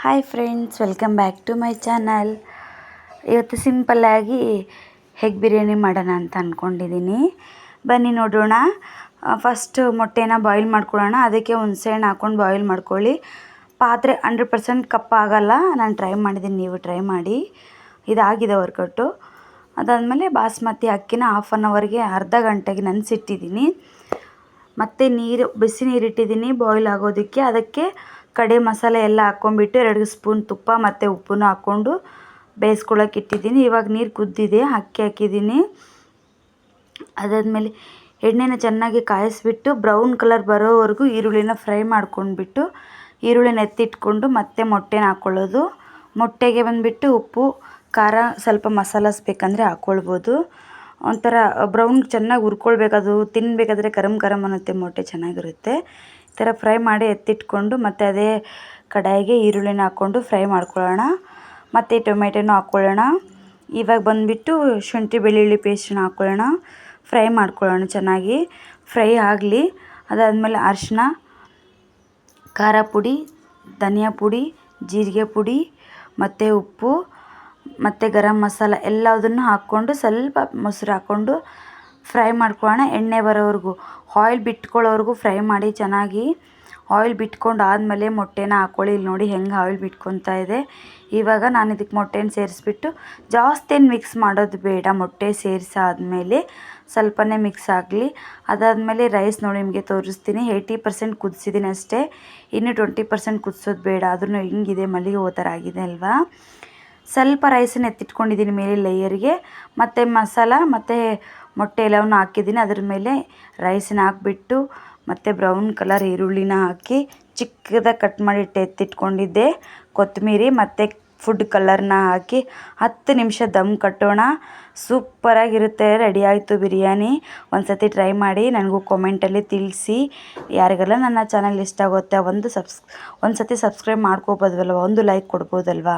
Hi friends, welcome back to my channel. ಇವತ್ತು ಸಿಂಪಲ್ಲಾಗಿ ಹೆಗ್ ಬಿರಿಯಾನಿ ಮಾಡೋಣ ಅಂತ ಅಂದ್ಕೊಂಡಿದ್ದೀನಿ. ಬನ್ನಿ ನೋಡೋಣ. ಫಸ್ಟ್ ಮೊಟ್ಟೆನ ಬಾಯ್ಲ್ ಮಾಡ್ಕೊಳ್ಳೋಣ. ಅದಕ್ಕೆ ಹುಣಸೆಹಣ್ಣು ಹಾಕ್ಕೊಂಡು ಬಾಯ್ಲ್ ಮಾಡ್ಕೊಳ್ಳಿ. ಪಾತ್ರೆ 100% ಕಪ್ಪಾಗಲ್ಲ. ನಾನು ಟ್ರೈ ಮಾಡಿದ್ದೀನಿ, ನೀವು ಟ್ರೈ ಮಾಡಿ. ಇದಾಗಿದೆ ವರ್ಕೌಟು. ಅದಾದಮೇಲೆ ಬಾಸ್ಮತಿ ಅಕ್ಕಿನ ಹಾಫ್ ಆನ್ ಅವರ್ಗೆ ಅರ್ಧ ಗಂಟೆಗೆ ನೆನೆಸಿಟ್ಟಿದ್ದೀನಿ. ಮತ್ತು ಬಿಸಿ ನೀರಿಟ್ಟಿದ್ದೀನಿ ಬಾಯ್ಲ್ ಆಗೋದಕ್ಕೆ. ಅದಕ್ಕೆ ಕಡೆ ಮಸಾಲೆ ಎಲ್ಲ ಹಾಕ್ಕೊಂಬಿಟ್ಟು 2 ಸ್ಪೂನ್ ತುಪ್ಪ ಮತ್ತು ಉಪ್ಪನ್ನು ಹಾಕ್ಕೊಂಡು ಬೇಯಿಸ್ಕೊಳ್ಳೋಕೆ ಇಟ್ಟಿದ್ದೀನಿ. ಇವಾಗ ನೀರು ಕುದ್ದಿದೆ, ಅಕ್ಕಿ ಹಾಕಿದ್ದೀನಿ. ಅದಾದಮೇಲೆ ಎಣ್ಣೆನ ಚೆನ್ನಾಗಿ ಕಾಯಿಸ್ಬಿಟ್ಟು ಬ್ರೌನ್ ಕಲರ್ ಬರೋವರೆಗೂ ಈರುಳ್ಳಿನ ಫ್ರೈ ಮಾಡ್ಕೊಂಡ್ಬಿಟ್ಟು ಈರುಳ್ಳಿನ ಎತ್ತಿಟ್ಕೊಂಡು ಮತ್ತೆ ಮೊಟ್ಟೆನ ಹಾಕ್ಕೊಳ್ಳೋದು. ಮೊಟ್ಟೆಗೆ ಬಂದುಬಿಟ್ಟು ಉಪ್ಪು ಖಾರ ಸ್ವಲ್ಪ ಮಸಾಲಾಸ್ ಬೇಕಂದರೆ ಹಾಕ್ಕೊಳ್ಬೋದು. ಒಂಥರ ಬ್ರೌನ್ ಚೆನ್ನಾಗಿ ಹುರ್ಕೊಳ್ಬೇಕು. ಅದು ತಿನ್ನಬೇಕಾದ್ರೆ ಕರಮ್ ಅನ್ನುತ್ತೆ, ಮೊಟ್ಟೆ ಚೆನ್ನಾಗಿರುತ್ತೆ. ಈ ಥರ ಫ್ರೈ ಮಾಡಿ ಎತ್ತಿಟ್ಕೊಂಡು ಮತ್ತು ಅದೇ ಕಡಾಯಿಗೆ ಈರುಳ್ಳಿನ ಹಾಕ್ಕೊಂಡು ಫ್ರೈ ಮಾಡ್ಕೊಳ್ಳೋಣ. ಮತ್ತು ಟೊಮೆಟೊನೂ ಹಾಕ್ಕೊಳ್ಳೋಣ. ಇವಾಗ ಬಂದುಬಿಟ್ಟು ಶುಂಠಿ ಬೆಳ್ಳುಳ್ಳಿ ಪೇಸ್ಟನ್ನ ಹಾಕ್ಕೊಳ್ಳೋಣ. ಫ್ರೈ ಮಾಡ್ಕೊಳ್ಳೋಣ, ಚೆನ್ನಾಗಿ ಫ್ರೈ ಆಗಲಿ. ಅದಾದಮೇಲೆ ಅರಿಶಿನ, ಖಾರ ಪುಡಿ, ಧನಿಯಾ ಪುಡಿ, ಜೀರಿಗೆ ಪುಡಿ ಮತ್ತು ಉಪ್ಪು ಮತ್ತು ಗರಂ ಮಸಾಲ ಎಲ್ಲದನ್ನು ಹಾಕ್ಕೊಂಡು ಸ್ವಲ್ಪ ಮೊಸರು ಹಾಕ್ಕೊಂಡು ಫ್ರೈ ಮಾಡ್ಕೊಳ್ಳೋಣ. ಎಣ್ಣೆ ಬರೋವರೆಗೂ, ಆಯಿಲ್ ಬಿಟ್ಕೊಳ್ಳೋವರೆಗೂ ಫ್ರೈ ಮಾಡಿ ಚೆನ್ನಾಗಿ. ಆಯಿಲ್ ಬಿಟ್ಕೊಂಡು ಆದಮೇಲೆ ಮೊಟ್ಟೆನ ಹಾಕ್ಕೊಳ್ಳಿ. ಇಲ್ಲಿ ನೋಡಿ ಹೆಂಗೆ ಆಯಿಲ್ ಬಿಟ್ಕೊತಾ ಇದೆ. ಇವಾಗ ನಾನು ಇದಕ್ಕೆ ಮೊಟ್ಟೆನ ಸೇರಿಸ್ಬಿಟ್ಟು ಜಾಸ್ತಿ ಏನು ಮಿಕ್ಸ್ ಮಾಡೋದು ಬೇಡ. ಮೊಟ್ಟೆ ಸೇರಿಸಾದ್ಮೇಲೆ ಸ್ವಲ್ಪನೇ ಮಿಕ್ಸ್ ಆಗಲಿ. ಅದಾದಮೇಲೆ ರೈಸ್ ನೋಡಿ ನಿಮಗೆ ತೋರಿಸ್ತೀನಿ. 80% ಕುದಿಸಿದ್ದೀನಿ ಅಷ್ಟೇ, ಇನ್ನು 20% ಕುದಿಸೋದು ಬೇಡ. ಅದನ್ನು ಹಿಂಗಿದೆ ಮಲ್ಲಿಗೆ ಹೂ ಥರ ಆಗಿದೆ ಅಲ್ವಾ. ಸ್ವಲ್ಪ ರೈಸನ್ನು ಎತ್ತಿಟ್ಕೊಂಡಿದ್ದೀನಿ ಮೇಲೆ ಲೇಯರ್ಗೆ. ಮತ್ತು ಮಸಾಲ ಮತ್ತು ಮೊಟ್ಟೆ ಎಲ್ಲವನ್ನು ಹಾಕಿದ್ದೀನಿ. ಅದ್ರ ಮೇಲೆ ರೈಸನ್ನ ಹಾಕ್ಬಿಟ್ಟು ಮತ್ತು ಬ್ರೌನ್ ಕಲರ್ ಈರುಳ್ಳಿನ ಹಾಕಿ ಚಿಕ್ಕದಾಗಿ ಕಟ್ ಮಾಡಿ ಎತ್ತಿಟ್ಕೊಂಡಿದ್ದೆ ಕೊತ್ತಂಬರಿ ಮತ್ತು ಫುಡ್ ಕಲರ್ನ ಹಾಕಿ 10 ನಿಮಿಷ ದಮ್ ಕಟ್ಟೋಣ. ಸೂಪರಾಗಿರುತ್ತೆ. ರೆಡಿ ಆಯಿತು ಬಿರಿಯಾನಿ. ಒಂದು ಸತಿ ಟ್ರೈ ಮಾಡಿ, ನನಗೂ ಕಾಮೆಂಟಲ್ಲಿ ತಿಳಿಸಿ. ಯಾರಿಗೆಲ್ಲ ನನ್ನ ಚಾನಲ್ ಇಷ್ಟ ಆಗುತ್ತೆ ಒಂದು ಸತಿ ಸಬ್ಸ್ಕ್ರೈಬ್ ಮಾಡ್ಕೋಬೋದಲ್ವ, ಒಂದು ಲೈಕ್ ಕೊಡ್ಬೋದಲ್ವಾ.